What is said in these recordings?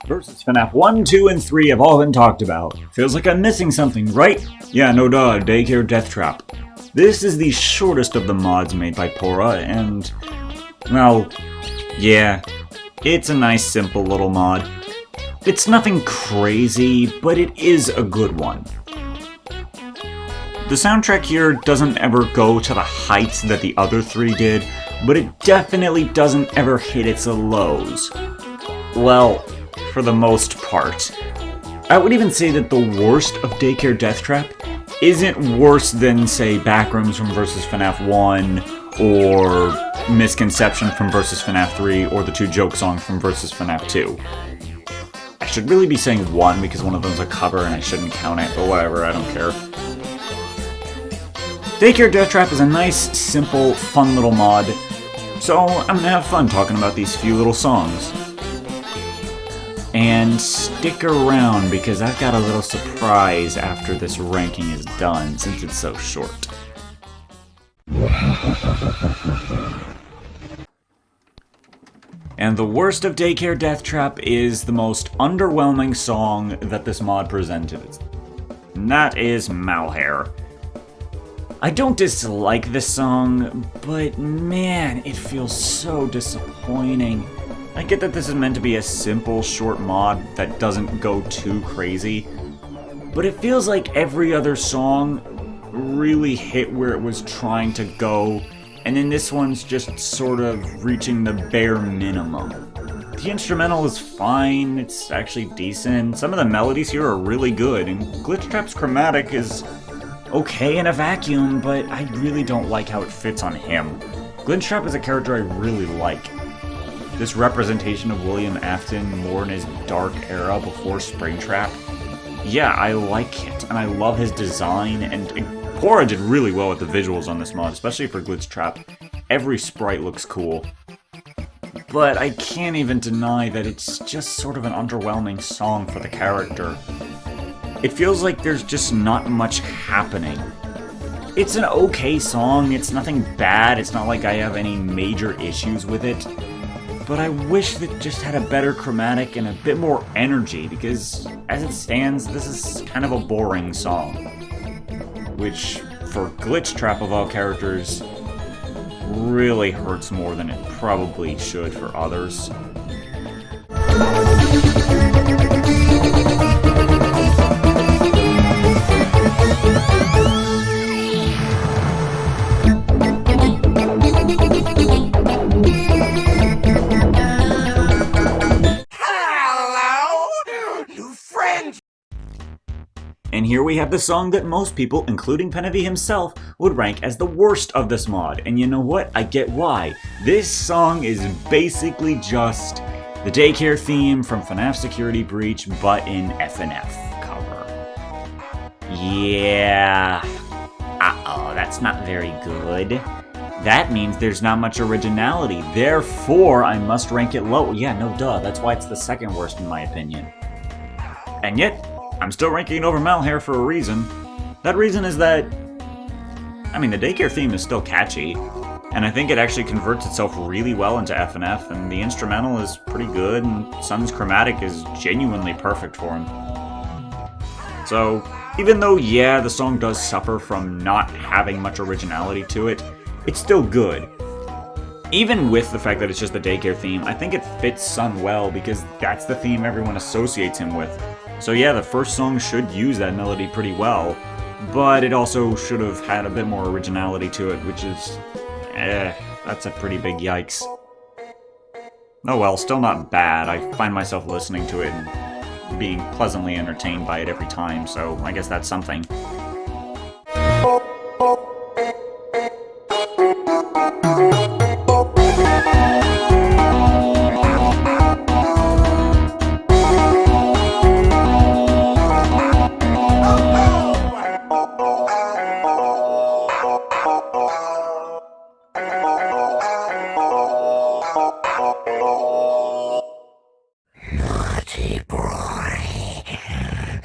Versus FNAF 1, 2, and 3 have all been talked about. Feels like I'm missing something, right? Yeah, no duh, Daycare Deathtrap. This is the shortest of the mods made by Pora, and... well, yeah, it's a nice simple little mod. It's nothing crazy, but it is a good one. The soundtrack here doesn't ever go to the heights that the other three did, but it definitely doesn't ever hit its lows. Well, for the most part. I would even say that the worst of Daycare Deathtrap isn't worse than, say, Backrooms from Versus FNAF 1, or Misconception from Versus FNAF 3, or the two joke songs from Versus FNAF 2. I should really be saying 1 because one of them's a cover and I shouldn't count it, but whatever, I don't care. Daycare Deathtrap is a nice, simple, fun little mod, so I'm gonna have fun talking about these few little songs. And stick around because I've got a little surprise after this ranking is done, since it's so short. And the worst of Daycare Deathtrap is the most underwhelming song that this mod presented. And that is Malhair. I don't dislike this song, but man, it feels so disappointing. I get that this is meant to be a simple, short mod that doesn't go too crazy, but it feels like every other song really hit where it was trying to go, and then this one's just sort of reaching the bare minimum. The instrumental is fine, it's actually decent, some of the melodies here are really good, and Glitchtrap's chromatic is okay in a vacuum, but I really don't like how it fits on him. Glitchtrap is a character I really like. This representation of William Afton more in his dark era before Springtrap, yeah, I like it, and I love his design, and Pora did really well with the visuals on this mod, especially for Glitchtrap. Every sprite looks cool. But I can't even deny that it's just sort of an underwhelming song for the character. It feels like there's just not much happening. It's an okay song, it's nothing bad, it's not like I have any major issues with it. But I wish that it just had a better chromatic and a bit more energy, because as it stands, this is kind of a boring song. Which, for Glitchtrap of all characters, really hurts more than it probably should for others. And here we have the song that most people, including Penevi himself, would rank as the worst of this mod. And you know what? I get why. This song is basically just the Daycare theme from FNAF Security Breach, but in FNAF cover. Yeah. Uh-oh, that's not very good. That means there's not much originality. Therefore, I must rank it low. Yeah, no duh. That's why it's the second worst in my opinion. And yet, I'm still ranking it over Malhair for a reason. That reason is that, I mean, the Daycare theme is still catchy, and I think it actually converts itself really well into FNF, and the instrumental is pretty good, and Sun's chromatic is genuinely perfect for him. So, even though, yeah, the song does suffer from not having much originality to it, it's still good. Even with the fact that it's just the Daycare theme, I think it fits Sun well, because that's the theme everyone associates him with. So yeah, the first song should use that melody pretty well, but it also should have had a bit more originality to it, which is, that's a pretty big yikes. Oh well, still not bad. I find myself listening to it and being pleasantly entertained by it every time, so I guess that's something. Naughty boy.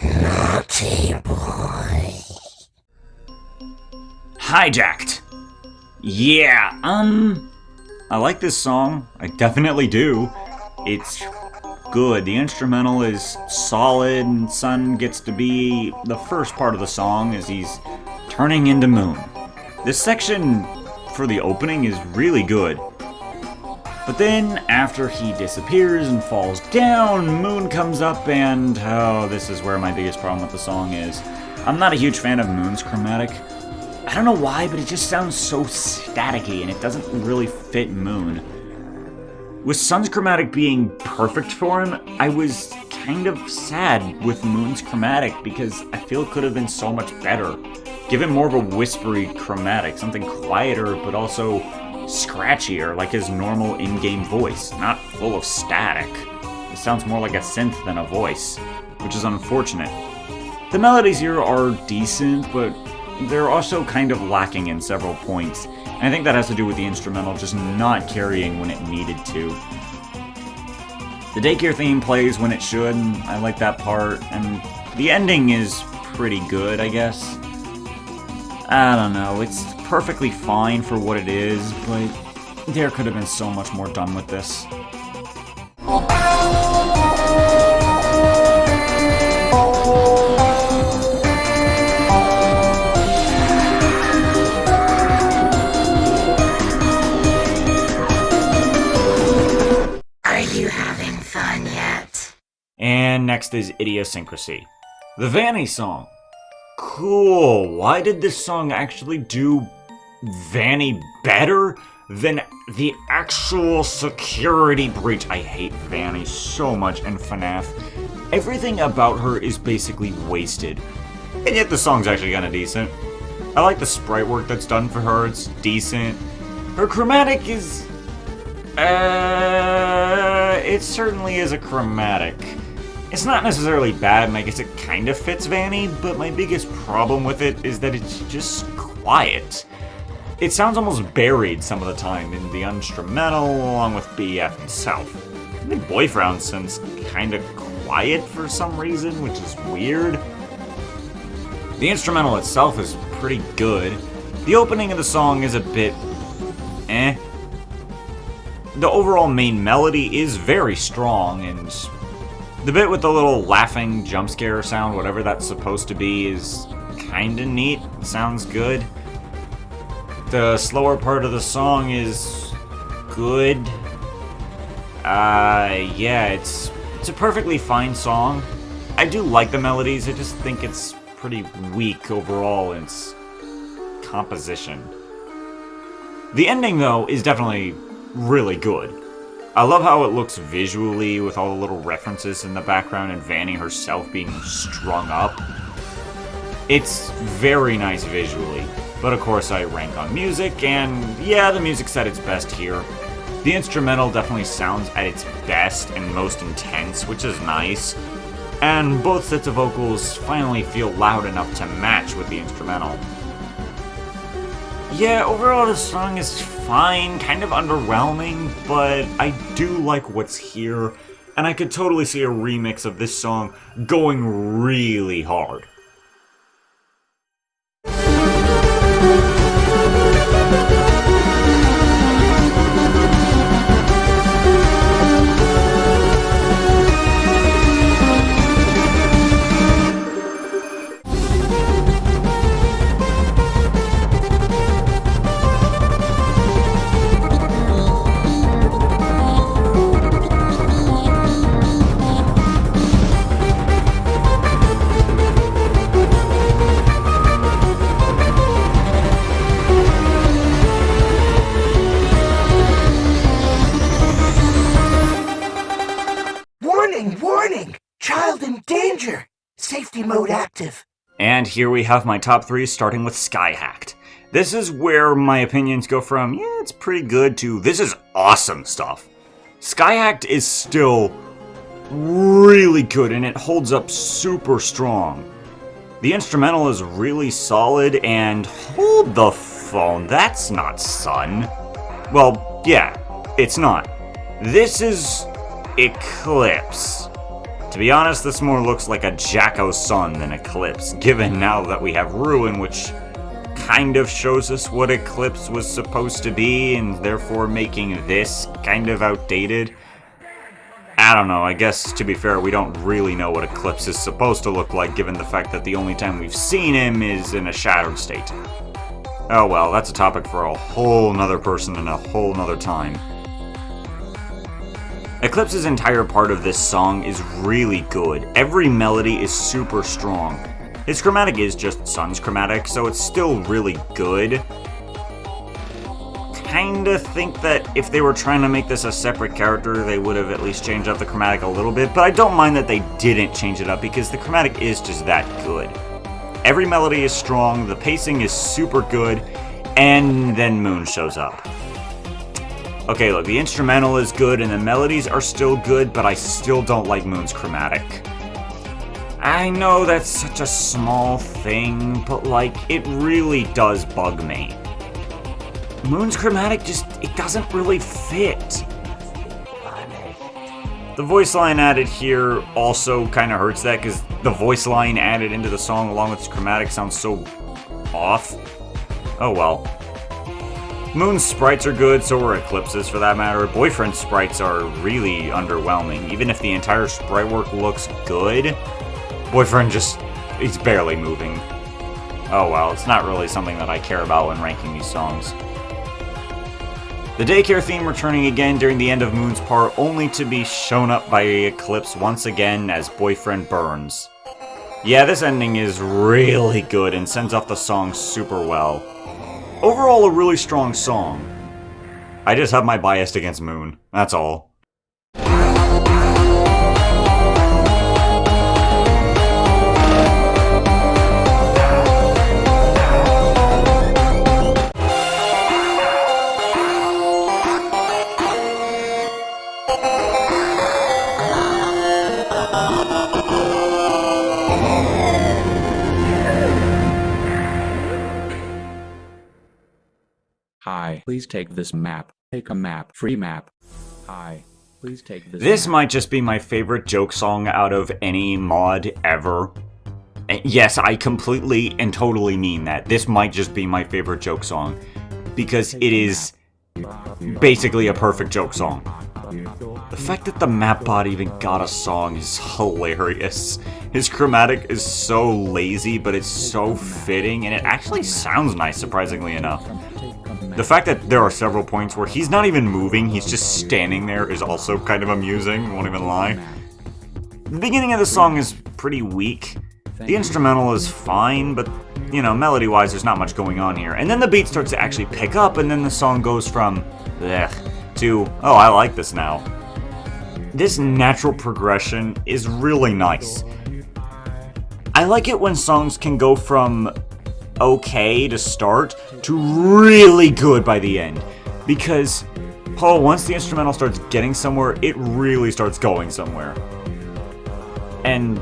Naughty boy. Hijacked! Yeah, I like this song. I definitely do. It's good. The instrumental is solid, and Sun gets to be the first part of the song as he's turning into Moon. This section for the opening is really good. But then, after he disappears and falls down, Moon comes up and, oh, this is where my biggest problem with the song is. I'm not a huge fan of Moon's chromatic. I don't know why, but it just sounds so staticky and it doesn't really fit Moon. With Sun's chromatic being perfect for him, I was kind of sad with Moon's chromatic because I feel it could have been so much better. Give him more of a whispery chromatic, something quieter but also scratchier, like his normal in-game voice, not full of static. It sounds more like a synth than a voice, which is unfortunate. The melodies here are decent, but they're also kind of lacking in several points, and I think that has to do with the instrumental just not carrying when it needed to. The Daycare theme plays when it should, and I like that part, and the ending is pretty good, I guess. I don't know, it's perfectly fine for what it is, but there could have been so much more done with this. Are you having fun yet? And next is Idiosyncrasy. The Vanny song. Cool, why did this song actually do Vanny better than the actual security breach? I hate Vanny so much in FNAF. Everything about her is basically wasted. And yet the song's actually kinda decent. I like the sprite work that's done for her, it's decent. Her chromatic is... it certainly is a chromatic. It's not necessarily bad, and I guess it kind of fits Vanny, but my biggest problem with it is that it's just quiet. It sounds almost buried some of the time in the instrumental, along with BF himself. The Boyfriend sounds kind of quiet for some reason, which is weird. The instrumental itself is pretty good. The opening of the song is a bit... eh. The overall main melody is very strong, and the bit with the little laughing jump scare sound, whatever that's supposed to be, is kinda neat. Sounds good. The slower part of the song is good. Yeah, it's a perfectly fine song. I do like the melodies, I just think it's pretty weak overall in its composition. The ending, though, is definitely really good. I love how it looks visually with all the little references in the background and Vanny herself being strung up. It's very nice visually, but of course I rank on music, and yeah, the music's at its best here. The instrumental definitely sounds at its best and most intense, which is nice, and both sets of vocals finally feel loud enough to match with the instrumental. Yeah, overall the song is fine, kind of underwhelming, but I do like what's here, and I could totally see a remix of this song going really hard. Warning! Child in danger! Safety mode active. And here we have my top 3, starting with Skyhacked. This is where my opinions go from, yeah, it's pretty good, to this is awesome stuff. Skyhacked is still really good, and it holds up super strong. The instrumental is really solid, and hold the phone, that's not Sun. Well, yeah, it's not. This is Eclipse. To be honest, this more looks like a Jacko Sun than Eclipse, given now that we have Ruin, which kind of shows us what Eclipse was supposed to be, and therefore making this kind of outdated. I don't know, I guess, to be fair, we don't really know what Eclipse is supposed to look like, given the fact that the only time we've seen him is in a shattered state. Oh well, that's a topic for a whole nother person and a whole nother time. Eclipse's entire part of this song is really good. Every melody is super strong. His chromatic is just Sun's chromatic, so it's still really good. Kinda think that if they were trying to make this a separate character, they would have at least changed up the chromatic a little bit, but I don't mind that they didn't change it up because the chromatic is just that good. Every melody is strong, the pacing is super good, and then Moon shows up. Okay, look, the instrumental is good and the melodies are still good, but I still don't like Moon's chromatic. I know that's such a small thing, but like, it really does bug me. Moon's chromatic it doesn't really fit. The voice line added here also kind of hurts that, because the voice line added into the song along with its chromatic sounds so off. Oh well. Moon's sprites are good, so are Eclipse's for that matter. Boyfriend's sprites are really underwhelming. Even if the entire sprite work looks good, Boyfriend he's barely moving. Oh well, it's not really something that I care about when ranking these songs. The Daycare theme returning again during the end of Moon's part, only to be shown up by Eclipse once again as Boyfriend burns. Yeah, this ending is really good and sends off the song super well. Overall, a really strong song. I just have my bias against Moon, that's all. Hi, please take this map. Take a map. Free map. Hi, please take This might just be my favorite joke song out of any mod ever. Yes, I completely and totally mean that. This might just be my favorite joke song. Because it is basically a perfect joke song. The fact that the map bot even got a song is hilarious. His chromatic is so lazy, but it's so fitting, and it actually sounds nice, surprisingly enough. The fact that there are several points where he's not even moving, he's just standing there, is also kind of amusing, won't even lie. The beginning of the song is pretty weak. The instrumental is fine, but, you know, melody-wise there's not much going on here. And then the beat starts to actually pick up, and then the song goes from, blech, to, oh, I like this now. This natural progression is really nice. I like it when songs can go from okay to start to really good by the end, because once the instrumental starts getting somewhere, it really starts going somewhere. And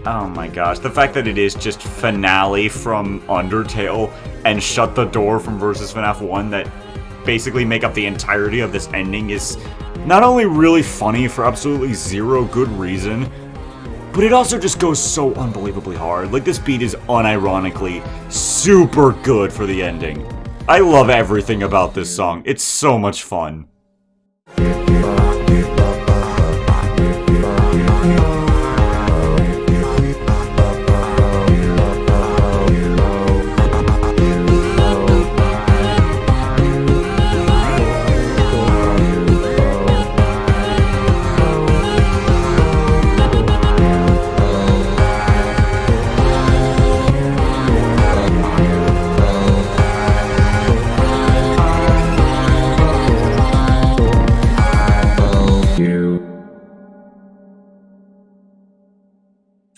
oh my gosh, the fact that it is just Finale from Undertale and Shut the Door from Versus FNAF 1 that basically make up the entirety of this ending is not only really funny for absolutely zero good reason, but it also just goes so unbelievably hard. Like, this beat is unironically super good for the ending. I love everything about this song. It's so much fun.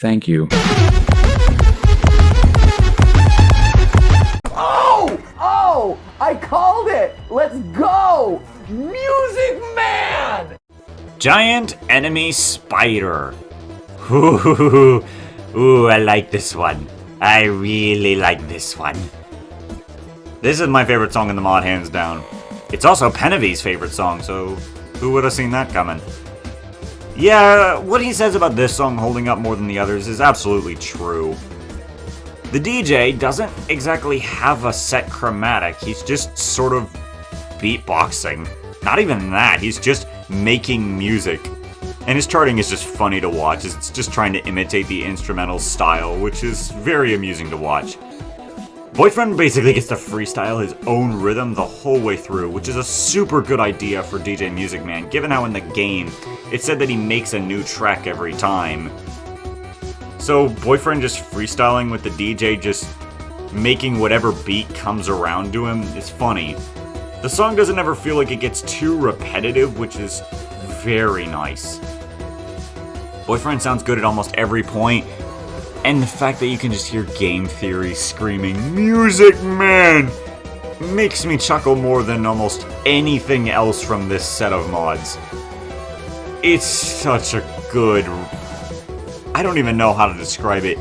Thank you. Oh! I called it! Let's go! Music Man! Giant enemy spider. Ooh, I like this one. I really like this one. This is my favorite song in the mod, hands down. It's also Penavi's favorite song, so who would have seen that coming? Yeah, what he says about this song holding up more than the others is absolutely true. The DJ doesn't exactly have a set chromatic, he's just sort of beatboxing. Not even that, he's just making music. And his charting is just funny to watch. It's just trying to imitate the instrumental style, which is very amusing to watch. Boyfriend basically gets to freestyle his own rhythm the whole way through, which is a super good idea for DJ Music Man, given how in the game it said that he makes a new track every time. So Boyfriend just freestyling with the DJ just making whatever beat comes around to him is funny. The song doesn't ever feel like it gets too repetitive, which is very nice. Boyfriend sounds good at almost every point, and the fact that you can just hear Game Theory screaming, "Music Man!" makes me chuckle more than almost anything else from this set of mods. It's such a good... I don't even know how to describe it.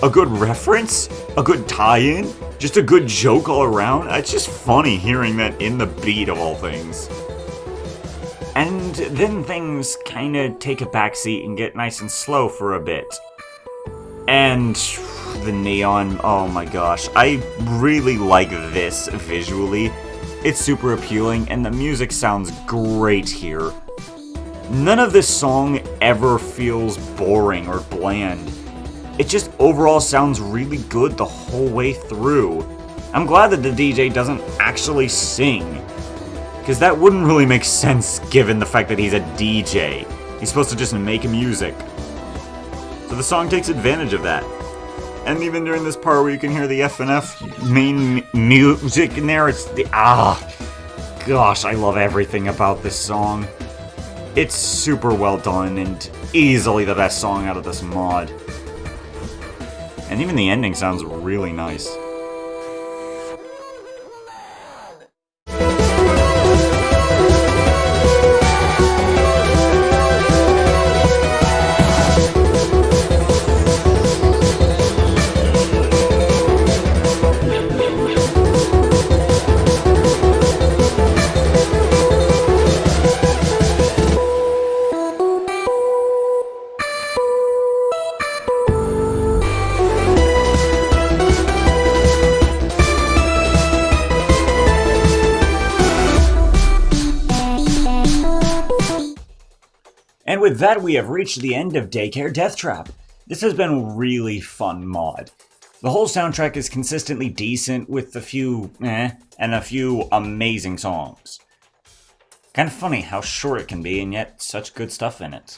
A good reference? A good tie-in? Just a good joke all around? It's just funny hearing that in the beat of all things. And then things kinda take a backseat and get nice and slow for a bit. And the neon, oh my gosh, I really like this visually. It's super appealing and the music sounds great here. None of this song ever feels boring or bland. It just overall sounds really good the whole way through. I'm glad that the DJ doesn't actually sing, because that wouldn't really make sense given the fact that he's a DJ. He's supposed to just make music. So the song takes advantage of that. And even during this part where you can hear the FNAF main music in there, it's the... gosh, I love everything about this song. It's super well done and easily the best song out of this mod. And even the ending sounds really nice. And with that, we have reached the end of Daycare Deathtrap. This has been a really fun mod. The whole soundtrack is consistently decent with a few and a few amazing songs. Kind of funny how short it can be and yet such good stuff in it.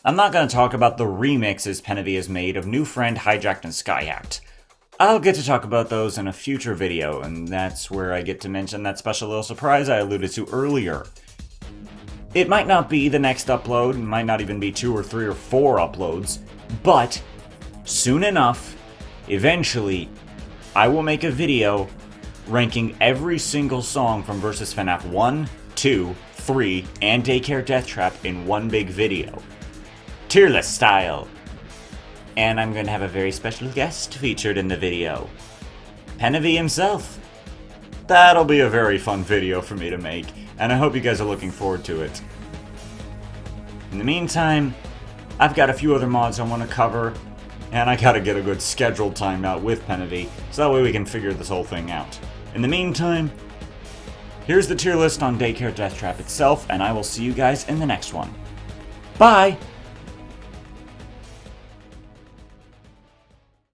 I'm not going to talk about the remixes Penavi has made of New Friend, Hijacked, and Skyhacked. I'll get to talk about those in a future video, and that's where I get to mention that special little surprise I alluded to earlier. It might not be the next upload, it might not even be 2 or 3 or 4 uploads, but soon enough, eventually, I will make a video ranking every single song from Versus FNAF 1, 2, 3, and Daycare Deathtrap in one big video. Tier list style. And I'm going to have a very special guest featured in the video. Penavi himself. That'll be a very fun video for me to make, and I hope you guys are looking forward to it. In the meantime, I've got a few other mods I want to cover, and I gotta get a good schedule timed out with Penavi, so that way we can figure this whole thing out. In the meantime, here's the tier list on Daycare Deathtrap itself, and I will see you guys in the next one. Bye!